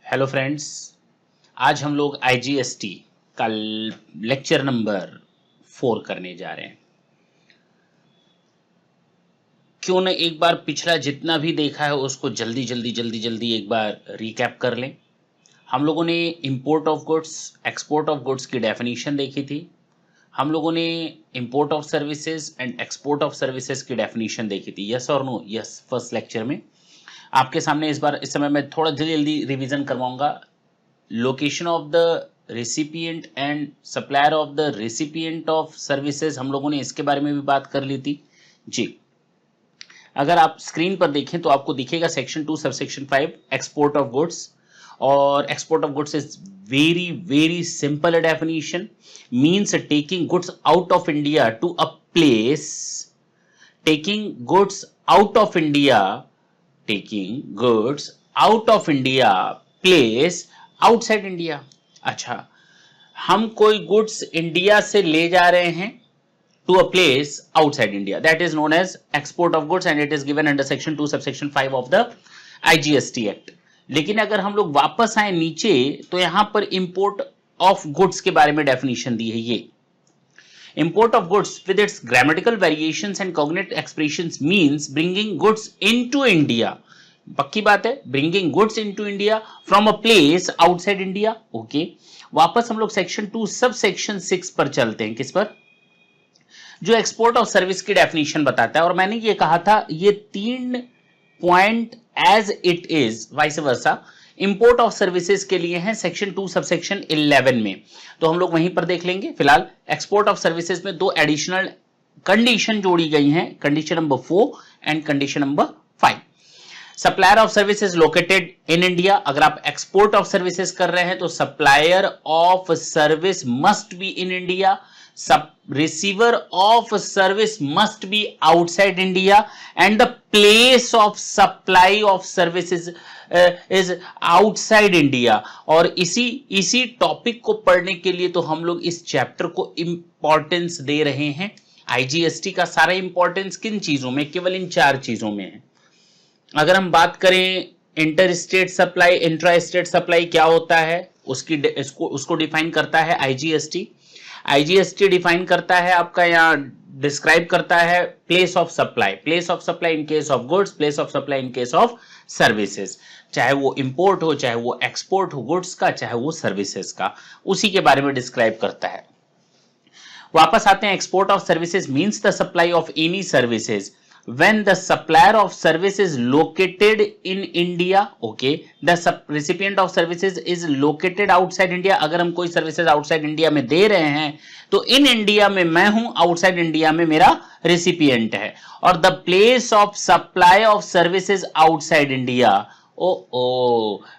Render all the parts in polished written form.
Hello friends. आज हम लोग आईजीएसटी का लेक्चर नंबर 4 करने जा रहे हैं। क्यों न एक बार पिछला जितना भी देखा है उसको जल्दी एक बार रिकैप कर लें। हम लोगों ने import of goods, export of goods की डेफिनेशन देखी थी। हम लोगों ने import of services and export of services की डेफिनेशन देखी थी। यस और नो? यस, फर्स्ट लेक्चर में आपके सामने इस समय मैं थोड़ा जल्दी रिवीजन करवाऊंगा। Location of the recipient and supplier of the recipient of services, हम लोगों ने इसके बारे में भी बात कर ली थी जी। अगर आप स्क्रीन पर देखें तो आपको दिखेगा section 2 subsection 5 export of goods. और export of goods is very simple definition, means taking goods out of India to a place, taking goods out of India, taking goods out of India place outside India. अच्छा, हम कोई goods India से ले जा रहे हैं to a place outside India, that is known as export of goods and it is given under section 2 subsection 5 of the IGST act. लेकिन अगर हम लोग वापस आए नीचे तो यहां पर इंपोर्ट ऑफ गुड्स के बारे में डेफिनेशन दी है। ये import of goods with its grammatical variations and cognate expressions means bringing goods into India। पक्की बात है, bringing goods into India from a place outside India। Okay, वापस हम लोग सेक्शन 2 सब सेक्शन 6 पर चलते हैं। किस पर? जो एक्सपोर्ट ऑफ सर्विस की डेफिनेशन बताता है। और मैंने ये कहा था ये 3 point as it is vice versa import of services के लिए हैं सेक्शन 2 सबसेक्शन 11 में, तो हम लोग वहीं पर देख लेंगे। फिलहाल एक्सपोर्ट ऑफ सर्विसेज में 2 एडिशनल कंडीशन जोड़ी गई हैं, condition number 4 and condition number 5। Supplier of services located in India, अगर आप एक्सपोर्ट ऑफ सर्विसेज कर रहे हैं तो supplier of service must be in India, receiver of service must be outside India and the place of supply of services is outside India। और इसी topic को पढ़ने के लिए तो हम लोग इस चैप्टर को इंपॉर्टेंस दे रहे हैं। आईजीएसटी का सारा इंपॉर्टेंस किन चीजों में? केवल इन 4 चीजों में है। अगर हम बात करें inter state supply, intra state supply क्या होता है उसको डिफाइन करता है आईजीएसटी। आईजीएसटी डिफाइन करता है आपका, यहाँ डिस्क्राइब करता है place of supply in case of goods, place of supply in case of services, चाहे वो इंपोर्ट हो, चाहे वो एक्सपोर्ट हो गुड्स का, चाहे वो सर्विसेज का, उसी के बारे में डिस्क्राइब करता है। वापस आते हैं, export of services means the supply of any services when the supplier of service is located in India, okay, the recipient of services is located outside India। अगर हम कोई सर्विसेज आउटसाइड इंडिया में दे रहे हैं तो इन इंडिया में मैं हूं, आउटसाइड इंडिया में मेरा रेसिपिएंट है। और the place of supply of services outside India,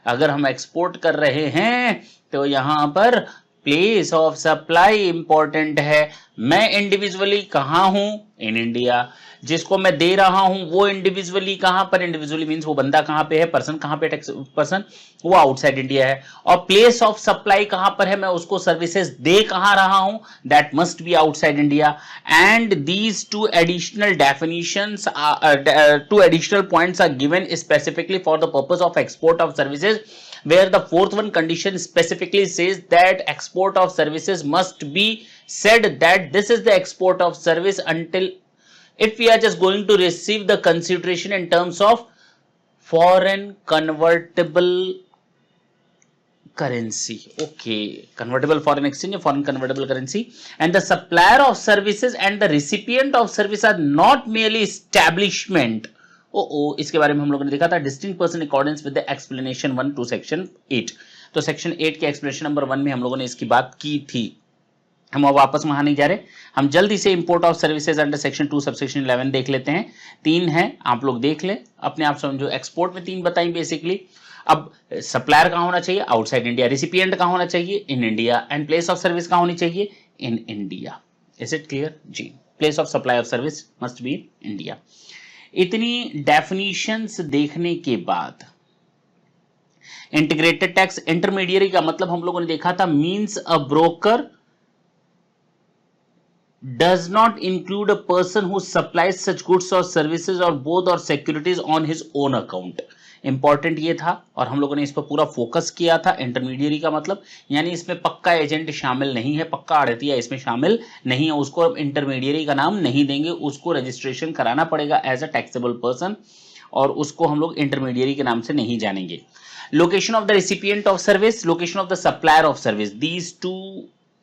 अगर हम एक्सपोर्ट कर रहे हैं तो यहां पर प्लेस ऑफ सप्लाई इंपॉर्टेंट है। मैं इंडिविजुअली कहां हूं? In India. जिसको मैं दे रहा हूं वो इंडिविजुअली कहां पर? इंडिविजुअली मींस वो बंदा कहां पे है, पर्सन कहां पे, पर्सन वो आउटसाइड इंडिया है। और प्लेस ऑफ सप्लाई कहां पर है? मैं उसको सर्विसेज दे कहां रहा हूं? That must be outside India. And these 2 additional definitions, 2 additional points are given specifically for the purpose of export of services, where the fourth one condition specifically says that export of services must be said that this is the export of service until if we are just going to receive the consideration in terms of foreign convertible currency, okay, convertible foreign exchange, foreign convertible currency, and the supplier of services and the recipient of service are not merely establishment। इसके बारे में हम लोगों ने देखा था, distinct person accordance with the explanation 1 to section 8। तो section 8 के एक्सप्लेनेशन नंबर 1 में हम लोगों ने इसकी बात की थी। हम अब वापस वहां नहीं जा रहे, हम जल्दी से import of services under section 2 subsection 11 देख लेते हैं। 3 है, आप लोग देख ले, अपने आप समझो। एक्सपोर्ट में 3 बताई बेसिकली। अब सप्लायर कहां होना चाहिए? Outside India. रेसिपिएंट कहां होना चाहिए? In India. And place of service कहां होनी चाहिए? In India. Is it clear जी? Place of supply of service must be India. इतनी डेफिनेशंस देखने के बाद इंटीग्रेटेड टैक्स इंटरमीडियरी का मतलब हम लोगों ने देखा था, means a broker does not include a person who supplies such goods or services or both or securities on his own account। Important ये था और हम लोगों ने इस पर पूरा फोकस किया था। इंटरमीडियरी का मतलब यानी इसमें पक्का एजेंट शामिल नहीं है, पक्का आड़तिया इसमें शामिल नहीं है, उसको अब इंटरमीडियरी का नाम नहीं देंगे, उसको रजिस्ट्रेशन कराना पड़ेगा एज अ टैक्सेबल पर्सन और उसको हम लोग इंटरमीडियरी के नाम से नहीं जानेंगे। Location of the recipient of service, location of the supplier of service, these two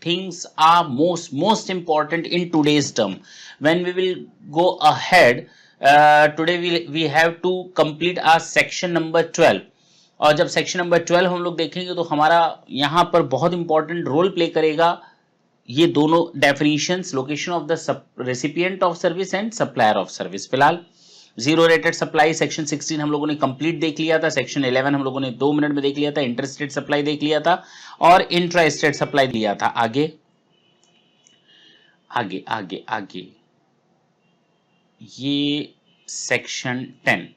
things are most important in today's term. When we will go ahead, today we have to complete our section number 12 और जब section number 12 हम लोग देखेंगे तो हमारा यहाँ पर बहुत इंपॉर्टेंट रोल प्ले करेगा ये दोनों definitions, location of the recipient of service and supplier of service. फिलहाल जीरो रेटेड सप्लाई सेक्शन 16 हम लोगों ने कंप्लीट देख लिया था, सेक्शन 11 हम लोगों ने 2 मिनट में देख लिया था, इंटरस्टेट सप्लाई देख लिया था और इंट्रा स्टेट सप्लाई लिया था। आगे आगे आगे आगे ये section 10,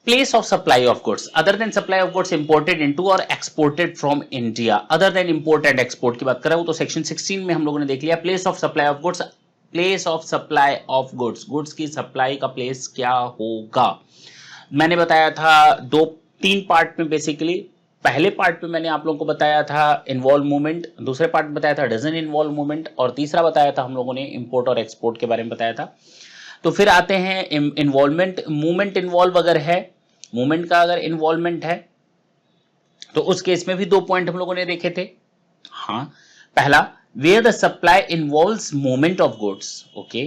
place of supply of goods other than supply of goods imported into or exported from India, other than import and export की बात कर रहा हूं तो सेक्शन 16 में हम लोगों ने देख लिया place of supply of goods, place of supply of goods, goods की सप्लाई का प्लेस क्या होगा। मैंने बताया था 3 पार्ट में बेसिकली। पहले पार्ट में मैंने आप लोगों को बताया था इन्वॉल्व मूवमेंट, दूसरे पार्ट में बताया था डजन इन्वॉल्व मूवमेंट और तीसरा बताया था हम लोगों ने इंपोर्ट और एक्सपोर्ट के बारे में बताया था। तो फिर आते हैं इन्वॉल्वमेंट, मूवमेंट इन्वॉल्व अगर है, मूवमेंट का अगर इन्वॉल्वमेंट है तो उस केस में भी 2 पॉइंट हम लोगों ने देखे थे। हाँ, पहला where the supply involves movement of goods, okay,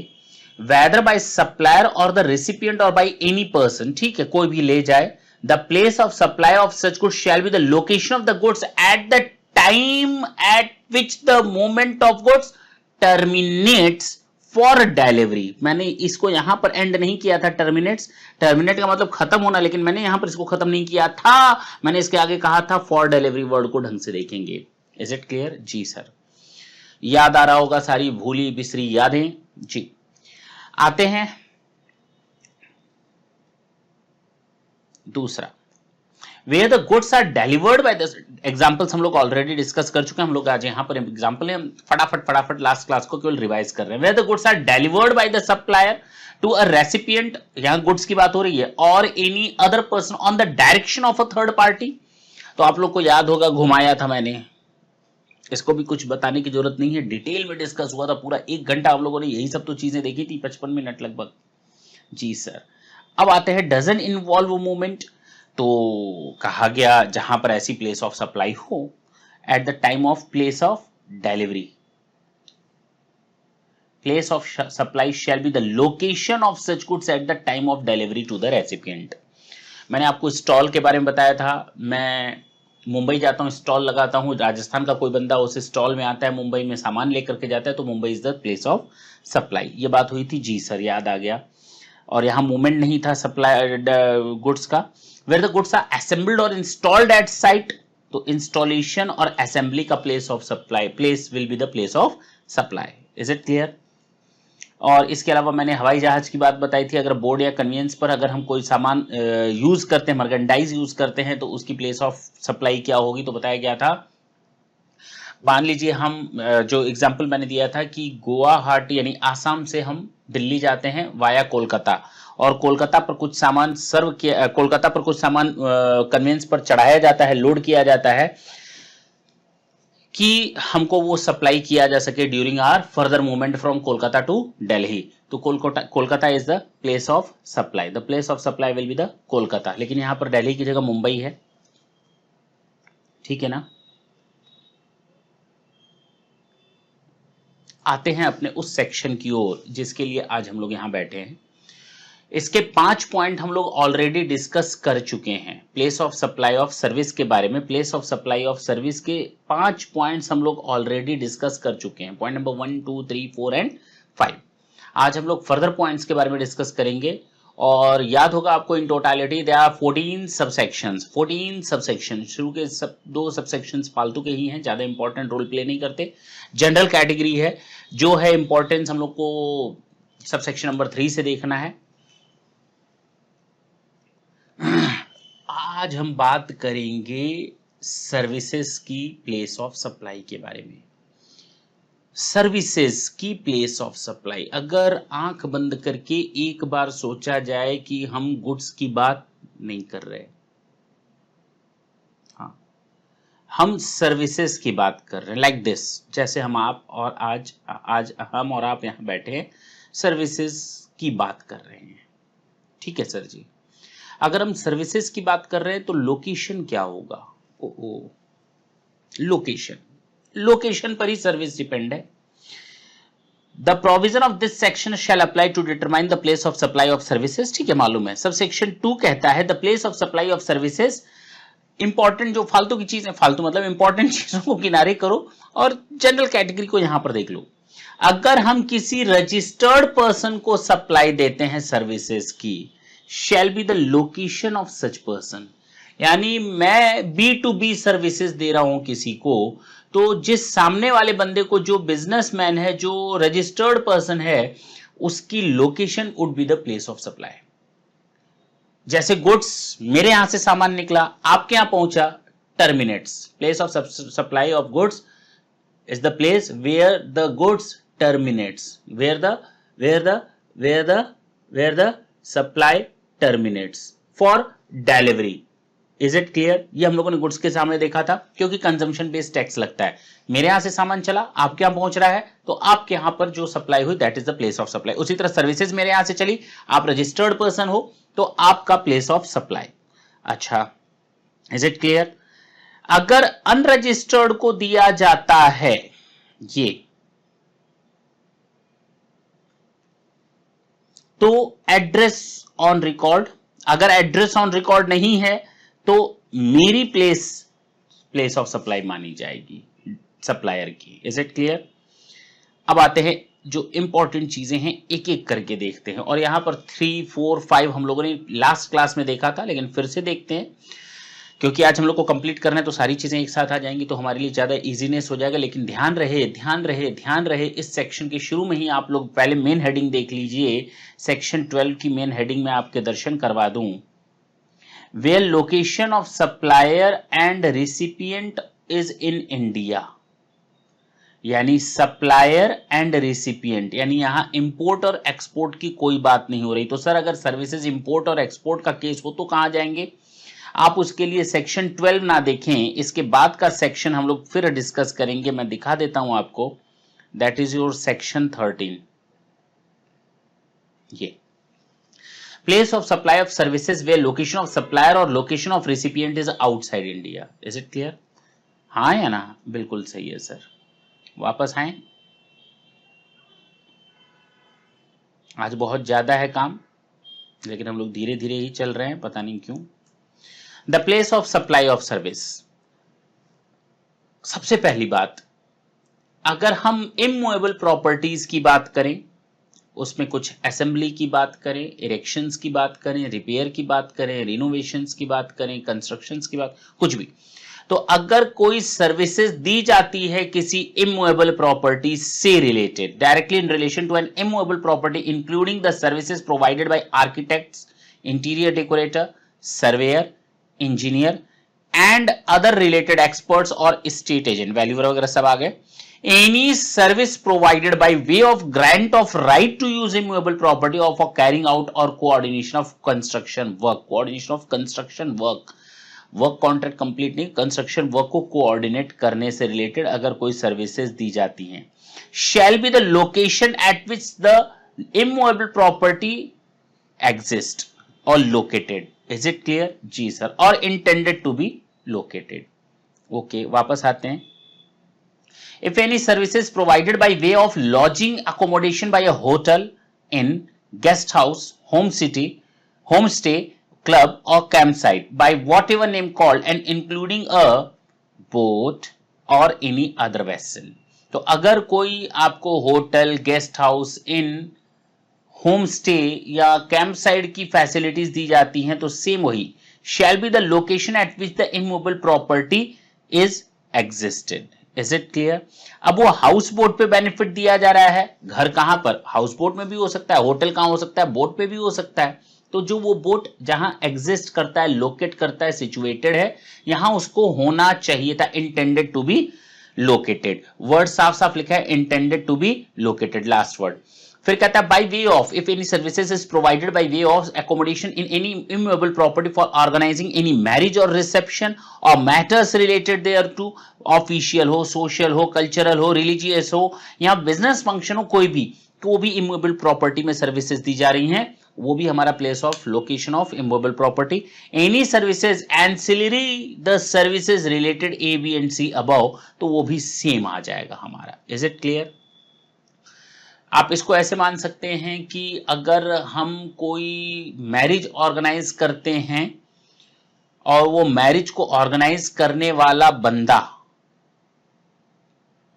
whether by supplier or the recipient or by any person, ठीक है, कोई भी ले जाए, the place of supply of such goods shall be the location of the goods at the time at which the movement of goods terminates for delivery। मैंने इसको यहां पर एंड नहीं किया था, टर्मिनेट्स, टर्मिनेट का मतलब खत्म होना, लेकिन मैंने यहां पर इसको खत्म नहीं किया था, मैंने इसके आगे कहा था फॉर डिलीवरी, वर्ड को ढंग से देखेंगे। Is it clear? जी सर, याद आ रहा होगा सारी भूली बिसरी यादें जी। आते हैं दूसरा, where the goods are delivered by the examples हम लोग ऑलरेडी डिस्कस कर चुके हैं, हम लोग आज यहां पर एग्जांपल है, हम फटाफट लास्ट क्लास को केवल रिवाइज कर रहे हैं। where the goods are delivered by the supplier to a recipient, यहां गुड्स की बात हो रही है, और any other person on the direction of a third party। तो आप लोग को याद होगा घुमाया था मैंने, इसको भी कुछ बताने की जरूरत नहीं है, डिटेल में डिस्कस हुआ था, पूरा 1 घंटा आप लोगों ने यही सब तो चीजें देखी थी, 55 मिनट लगभग। जी सर, अब आते हैं डजन इन्वॉल्व मूवमेंट। तो कहा गया जहां पर ऐसी प्लेस ऑफ सप्लाई हो at the time of place of delivery, place of supply shall be the location of such goods at the time of delivery to the recipient. मैंने आपको stall के बारे में बताया था, मैं मुंबई जाता हूँ, स्टॉल लगाता हूँ, राजस्थान का कोई बंदा उस स्टॉल में आता है, मुंबई में सामान लेकर के जाता है, तो Mumbai is the place of supply. ये बात हुई थी, जी सर याद आ गया। और यहाँ मूवमेंट नहीं था सप्लाई गुड्स का। Where the goods are assembled और इंस्टॉल्ड एट साइट, तो इंस्टॉलेशन और असेंबली का place of supply, place will be the place of supply. Is it clear? और इसके अलावा मैंने हवाई जहाज की बात बताई थी, अगर बोर्ड या कन्वेंस पर अगर हम कोई सामान यूज करते हैं, मर्केंडाइज यूज करते हैं, तो उसकी प्लेस ऑफ सप्लाई क्या होगी, तो बताया गया था। मान लीजिए हम जो एग्जांपल मैंने दिया था कि गुवाहाटी यानी आसाम से हम दिल्ली जाते हैं वाया कोलकाता, और कोलकाता पर कुछ सामान कोलकाता पर कुछ सामान कन्वेंस पर चढ़ाया जाता है, लोड किया जाता है कि हमको वो सप्लाई किया जा सके during our further movement from Kolkata to Delhi. तो Kolkata is the place of supply, the place of supply will be the Kolkata, लेकिन यहां पर दिल्ली की जगह मुंबई है, ठीक है ना। आते हैं अपने उस सेक्शन की ओर जिसके लिए आज हम लोग यहां बैठे हैं। इसके 5 पॉइंट हम लोग ऑलरेडी डिस्कस कर चुके हैं। Place of supply of service के बारे में, place of supply of service के 5 पॉइंट्स हम लोग ऑलरेडी डिस्कस कर चुके हैं, पॉइंट नंबर 1, 2, 3, 4 एंड 5। आज हम लोग फर्दर पॉइंट्स के बारे में डिस्कस करेंगे, और याद होगा आपको in totality there are 14 subsections, 14 subsection. शुरू के 2 सबसेक्शंस फालतू के ही हैं, ज्यादा इंपॉर्टेंट रोल प्ले नहीं करते, जनरल कैटेगरी है। जो है इंपॉर्टेंस हम लोग को सबसेक्शन नंबर 3 से देखना है। आज हम बात करेंगे सर्विसेज की प्लेस ऑफ सप्लाई के बारे में। सर्विसेज की प्लेस ऑफ सप्लाई, अगर आंख बंद करके एक बार सोचा जाए कि हम गुड्स की बात नहीं कर रहे। हाँ, हम सर्विसेज की बात कर रहे हैं, लाइक दिस, जैसे हम आप और आज हम और आप यहाँ बैठे हैं, सर्विसेज की बात कर रहे हैं। ठीक है सर जी। अगर हम सर्विसेज की बात कर रहे हैं तो लोकेशन क्या होगा? लोकेशन पर ही सर्विस डिपेंड है। The provision of this section shall apply to determine the place of supply of services। ठीक है, मालूम है। सब सेक्शन 2 कहता है the place of supply of services। Important जो फालतू की चीज है, फालतू मतलब इंपॉर्टेंट चीजों को किनारे करो और जनरल कैटेगरी को यहां पर देख लो। अगर हम किसी रजिस्टर्ड पर्सन को सप्लाई देते हैं सर्विसेज की, शैल be the location of such person. यानी मैं B2B सर्विसेज दे रहा हूं किसी को, तो जिस सामने वाले बंदे को, जो बिजनेसमैन है, जो रजिस्टर्ड पर्सन है, उसकी location would be the place of supply. जैसे गुड्स मेरे यहां से सामान निकला, आपके यहां पहुंचा, terminates. Place of supply of goods is the place where the goods terminates, where the supply terminates for delivery. Is it clear? ये हम लोगों ने गुड्स के सामने देखा था, क्योंकि कंजम्पशन बेस्ड टैक्स लगता है। मेरे यहां से सामान चला, आपके यहां पहुंच रहा है, तो आपके यहां पर जो सप्लाई हुई that is the place of supply. उसी तरह सर्विसेज मेरे यहां से चली, आप रजिस्टर्ड पर्सन हो, तो आपका प्लेस ऑफ सप्लाई। अच्छा, इज इट क्लियर? अगर अनरजिस्टर्ड को दिया जाता है ये, तो एड्रेस ऑन रिकॉर्ड, अगर एड्रेस ऑन रिकॉर्ड नहीं है तो मेरी प्लेस ऑफ सप्लाई मानी जाएगी सप्लायर की। Is it clear? अब आते हैं जो इंपॉर्टेंट चीजें हैं, एक एक करके देखते हैं। और यहां पर 3, 4, 5 हम लोगों ने लास्ट क्लास में देखा था, लेकिन फिर से देखते हैं, क्योंकि आज हम लोग को कंप्लीट करना है, तो सारी चीजें एक साथ आ जाएंगी, तो हमारे लिए ज्यादा इजीनेस हो जाएगा। लेकिन ध्यान रहे इस सेक्शन के शुरू में ही आप लोग पहले मेन हेडिंग देख लीजिए। सेक्शन 12 की मेन हेडिंग में आपके दर्शन करवा दूं। Where location of supplier and recipient is in India, यानी सप्लायर एंड रिसिपिएंट, यानी यहां इंपोर्ट और एक्सपोर्ट की कोई बात नहीं हो रही। तो सर अगर सर्विसेज इंपोर्ट और एक्सपोर्ट का केस हो तो कहां जाएंगे? आप उसके लिए सेक्शन 12 ना देखें, इसके बाद का सेक्शन हम लोग फिर डिस्कस करेंगे। मैं दिखा देता हूं आपको, दैट इज योर सेक्शन 13। ये place of supply of services where location of supplier or location of recipient is outside India। is it clear? हाँ या ना? बिल्कुल सही है सर। वापस आए, आज बहुत ज्यादा है काम, लेकिन हम लोग धीरे धीरे ही चल रहे हैं, पता नहीं क्यों। The place of supply of service. सबसे पहली बात, अगर हम इमूवेबल प्रॉपर्टीज की बात करें, उसमें कुछ असेंबली की बात करें, इरेक्शंस की बात करें, रिपेयर की बात करें, रिनोवेशंस की बात करें, कंस्ट्रक्शंस की बात, कुछ भी, तो अगर कोई सर्विसेज दी जाती है किसी इमूवेबल प्रॉपर्टी से related, directly in relation to an immovable property, including the services provided by architects, interior decorator, surveyor, engineer and other related experts और स्टेट एजेंट, वैल्यूअर वगैरह सब आ गए। Any service provided by way of grant of right to use immovable property or for carrying out or coordination of construction work, work contract complete नहीं, construction work को coordinate करने से related अगर कोई services दी जाती हैं, shall be the location at which the immovable property exist or located। is it clear? जी sir. और intended to be located। Okay, वापस आते हैं। If any services provided by way of lodging accommodation by a hotel, inn, guest house, homestay, club or campsite by whatever name called and including a boat or any other vessel। तो अगर कोई आपको hotel, guest house, इन, home stay या camp site की facilities दी जाती हैं, तो same वही shall be the location at which the immovable property is existed। Is it clear? अब वो हाउस बोट पे बेनिफिट दिया जा रहा है, घर कहां पर? हाउस बोट में भी हो सकता है, होटल कहां हो सकता है? बोट पे भी हो सकता है। तो जो वो बोट जहां एग्जिस्ट करता है, लोकेट करता है, सिचुएटेड है, यहां उसको होना चाहिए था intended to be located. Word साफ साफ लिखा है, intended to be located, last word. फिर कहता है by way of, if any services is provided by way of accommodation in any immovable property for organising any marriage और reception और matters related thereto, official हो, social हो, cultural हो, religious हो या बिजनेस फंक्शन हो, कोई भी, तो वो भी इमूवेबल प्रॉपर्टी में सर्विसेज दी जा रही हैं, वो भी हमारा place of location of immovable property. Any services ancillary the services related A B and C above, तो वो भी सेम आ जाएगा हमारा। Is it clear? आप इसको ऐसे मान सकते हैं कि अगर हम कोई मैरिज ऑर्गेनाइज करते हैं और वो मैरिज को ऑर्गेनाइज करने वाला बंदा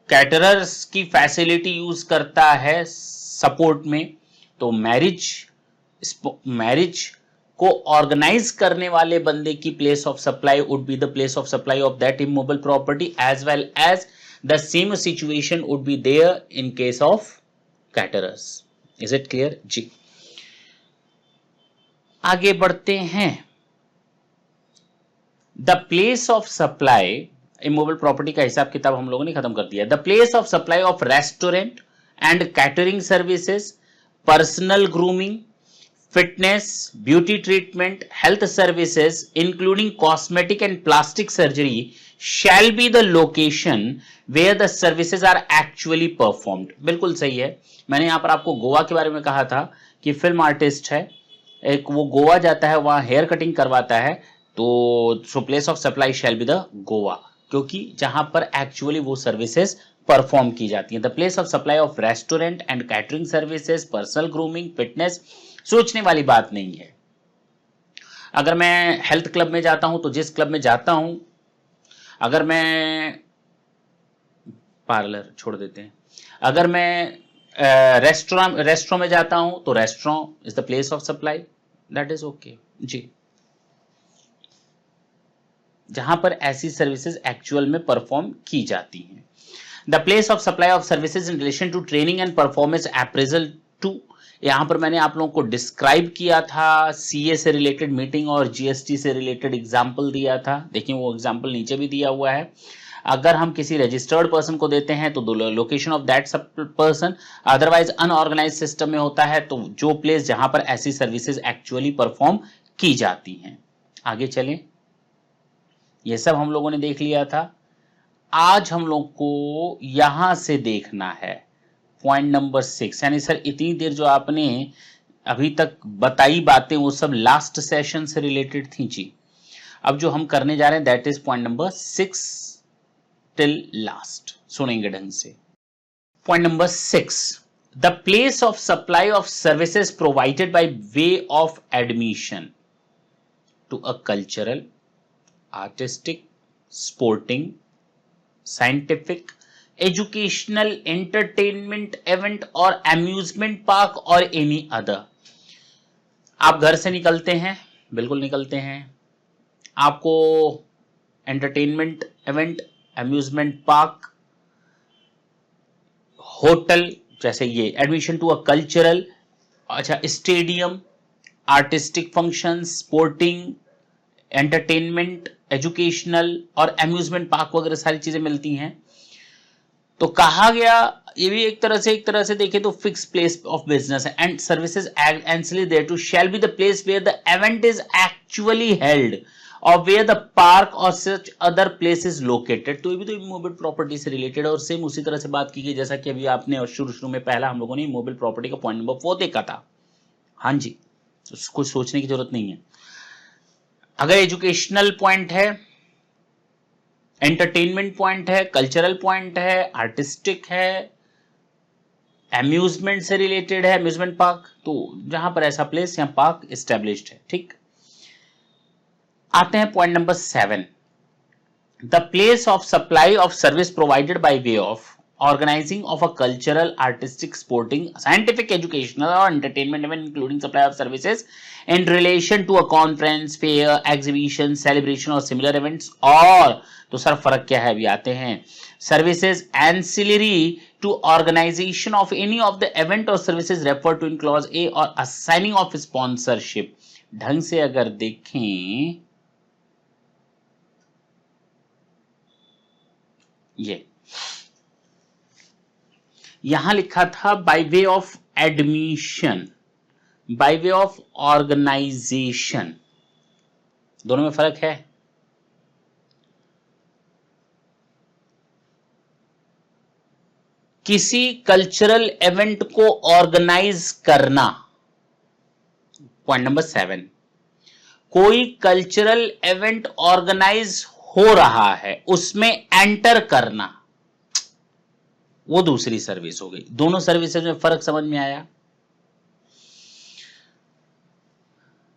कैटरर्स की फैसिलिटी यूज करता है सपोर्ट में, तो मैरिज को ऑर्गेनाइज करने वाले बंदे की place of supply would be the place of supply of that immovable property, as well as the same situation would be there in case of caterers. Is it clear जी? आगे बढ़ते हैं। The place of supply, immovable property का हिसाब किताब हम लोगों ने खत्म कर दिया। The place of supply of restaurant and catering services, personal grooming, fitness, beauty treatment, health services including cosmetic and plastic surgery shall be the location where the services are actually performed। बिल्कुल सही है। मैंने यहाँ पर आपको गोवा के बारे में कहा था कि फिल्म आर्टिस्ट है एक, वो गोवा जाता है, वहाँ हेयर कटिंग करवाता है, तो so place of supply shall be the Goa, क्योंकि जहां पर एक्चुअली वो सर्विसेज परफॉर्म की जाती है। The place of supply of restaurant and catering services, personal grooming, fitness, सोचने वाली बात नहीं है। अगर मैं हेल्थ क्लब में जाता हूं तो जिस क्लब में जाता हूं, अगर मैं पार्लर छोड़ देते हैं, अगर मैं रेस्टोरेंट में जाता हूं तो restaurant is the place of supply, that is okay जी, जहां पर ऐसी सर्विसेज एक्चुअल में परफॉर्म की जाती हैं। The place of supply of services in relation to training and performance appraisal to, यहां पर मैंने आप लोगों को डिस्क्राइब किया था, सीए से रिलेटेड मीटिंग और जीएसटी से रिलेटेड एग्जाम्पल दिया था, देखिए वो एग्जाम्पल नीचे भी दिया हुआ है। अगर हम किसी रजिस्टर्ड पर्सन को देते हैं तो location of that person, otherwise unorganise system में होता है तो जो प्लेस जहां पर ऐसी सर्विसेज एक्चुअली परफॉर्म की जाती हैं। आगे चलें, ये सब हम लोगों ने देख लिया था। आज हम लोग को यहां से देखना है पॉइंट नंबर 6, यानी सर इतनी देर जो आपने अभी तक बताई बातें वो सब लास्ट सेशन से रिलेटेड थी जी। अब जो हम करने जा रहे हैं that is point number 6 till last, सुनेंगे ढंग से। Point number 6, the place of supply of services provided by way of admission to a cultural, artistic, sporting, scientific, educational, entertainment event और अम्यूजमेंट पार्क और एनी अदर। आप घर से निकलते हैं, बिल्कुल निकलते हैं, आपको entertainment event, amusement park, hotel, जैसे ये एडमिशन टू अ कल्चरल, अच्छा stadium, artistic function, sporting, entertainment, educational और अम्यूजमेंट पार्क वगैरह सारी चीजें मिलती हैं। तो कहा गया, ये भी एक तरह से देखें तो फिक्स प्लेस ऑफ बिजनेस है, and services ancillary thereto shall be the place where the event is actually held और वेयर द पार्क और such other place is located. तो ये भी तो इमूवेबल प्रॉपर्टी से रिलेटेड और सेम उसी तरह से बात की गई जैसा कि अभी आपने शुरू में पहला हम लोगों ने इमूवेबल प्रॉपर्टी का पॉइंट नंबर 4 देखा था। हाँ जी, कुछ सोचने की जरूरत नहीं है। अगर एजुकेशनल पॉइंट है, एंटरटेनमेंट पॉइंट है, कल्चरल पॉइंट है, आर्टिस्टिक है, अम्यूजमेंट से रिलेटेड है, अम्यूजमेंट पार्क, तो जहां पर ऐसा प्लेस या पार्क एस्टेब्लिश्ड है। ठीक, आते हैं point number 7, the place of supply of service provided by way of organizing of a cultural, artistic, sporting, scientific, educational or entertainment event including supply of services in relation to a conference, fair, exhibition, celebration or similar events। और तो sir फर्क क्या है, अभी आते हैं। Services ancillary to organisation of any of the event और services refer to in clause A और असाइनिंग ऑफ स्पॉन्सरशिप। ढंग से अगर देखें, ये यहां लिखा था by way of admission by way of organisation, दोनों में फर्क है? किसी कल्चरल इवेंट को ऑर्गेनाइज करना, पॉइंट नंबर 7, कोई कल्चरल इवेंट ऑर्गेनाइज हो रहा है, उसमें एंटर करना, वो दूसरी सर्विस हो गई। दोनों सर्विसेज में फर्क समझ में आया?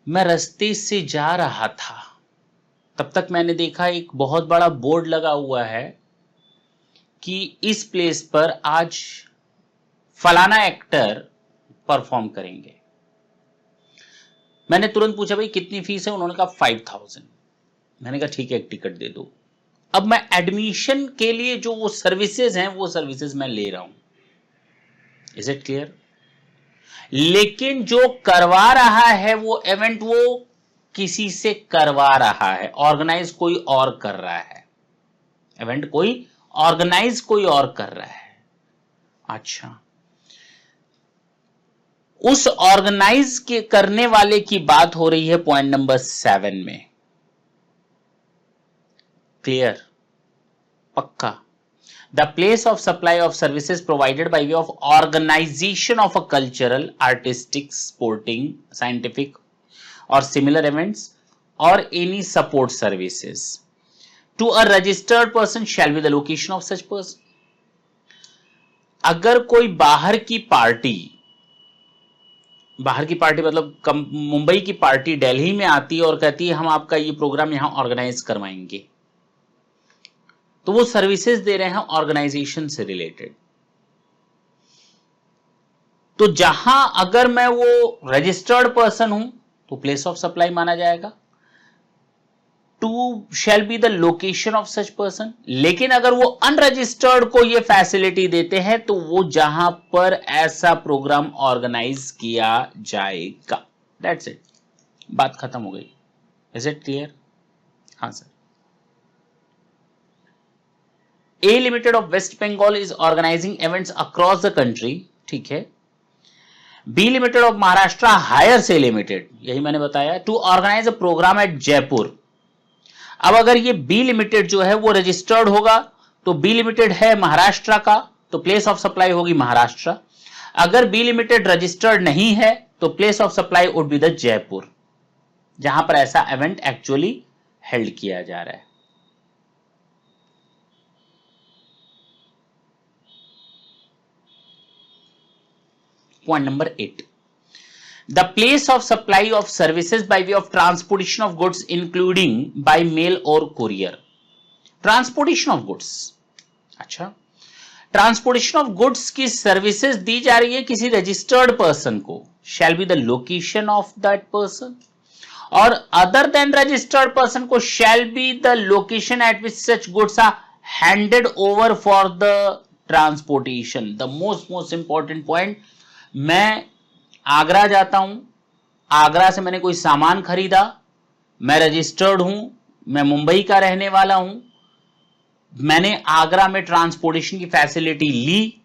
मैं रास्ते से जा रहा था, तब तक मैंने देखा एक बहुत बड़ा बोर्ड लगा हुआ है कि इस प्लेस पर आज फलाना एक्टर परफॉर्म करेंगे। मैंने तुरंत पूछा भाई कितनी फीस है? उन्होंने कहा 5000। मैंने कहा ठीक है, एक टिकट दे दो। अब मैं एडमिशन के लिए जो वो सर्विसेज हैं, वो सर्विसेज मैं ले रहा हूं। Is it clear? लेकिन जो करवा रहा है वो इवेंट, वो किसी से करवा रहा है, ऑर्गेनाइज कोई और कर रहा है। इवेंट कोई ऑर्गेनाइज कोई और कर रहा है। अच्छा, उस ऑर्गेनाइज के करने वाले की बात हो रही है पॉइंट नंबर 7 में। क्लियर? पक्का? The place of supply of services provided by way of organisation of a cultural, artistic, sporting, scientific और सिमिलर इवेंट्स और any support services to a registered person shall be the location of such person. अगर कोई बाहर की party मतलब मुंबई की party Delhi में आती है और कहती है हम आपका ये प्रोग्राम यहां ऑर्गेनाइज करवाएंगे, तो वो सर्विसेज दे रहे हैं ऑर्गेनाइजेशन से रिलेटेड। तो जहां अगर मैं वो रजिस्टर्ड पर्सन हूं तो प्लेस ऑफ सप्लाई माना जाएगा। To shall be the location of such person. लेकिन अगर वो अनरजिस्टर्ड को ये फैसिलिटी देते हैं तो वो जहां पर ऐसा प्रोग्राम ऑर्गेनाइज किया जाएगा। दैट्स इट, बात खत्म हो गई। Is it clear? हाँ sir. A limited of West Bengal is organising events across the country, ठीक है। B limited of Maharashtra hire से लिमिटेड, यही मैंने बताया, to organise a programme at Jaipur. अब अगर ये बी लिमिटेड जो है वो रजिस्टर्ड होगा तो बी लिमिटेड है महाराष्ट्र का, तो प्लेस ऑफ सप्लाई होगी महाराष्ट्र। अगर बी लिमिटेड रजिस्टर्ड नहीं है तो place of supply would be the Jaipur, जहां पर ऐसा इवेंट एक्चुअली हेल्ड किया जा रहा है। Point number 8, the place of supply of services by way of transportation of goods including by mail or courier. Transportation of goods, अच्छा, transportation of goods की services दी जा रही है किसी रजिस्टर्ड पर्सन को, shall be the location of that person, और other than registered person को shall be the location at which such goods are handed over for the transportation. The most important point, मैं आगरा जाता हूं, आगरा से मैंने कोई सामान खरीदा, मैं रजिस्टर्ड हूं, मैं मुंबई का रहने वाला हूं, मैंने आगरा में ट्रांसपोर्टेशन की फैसिलिटी ली,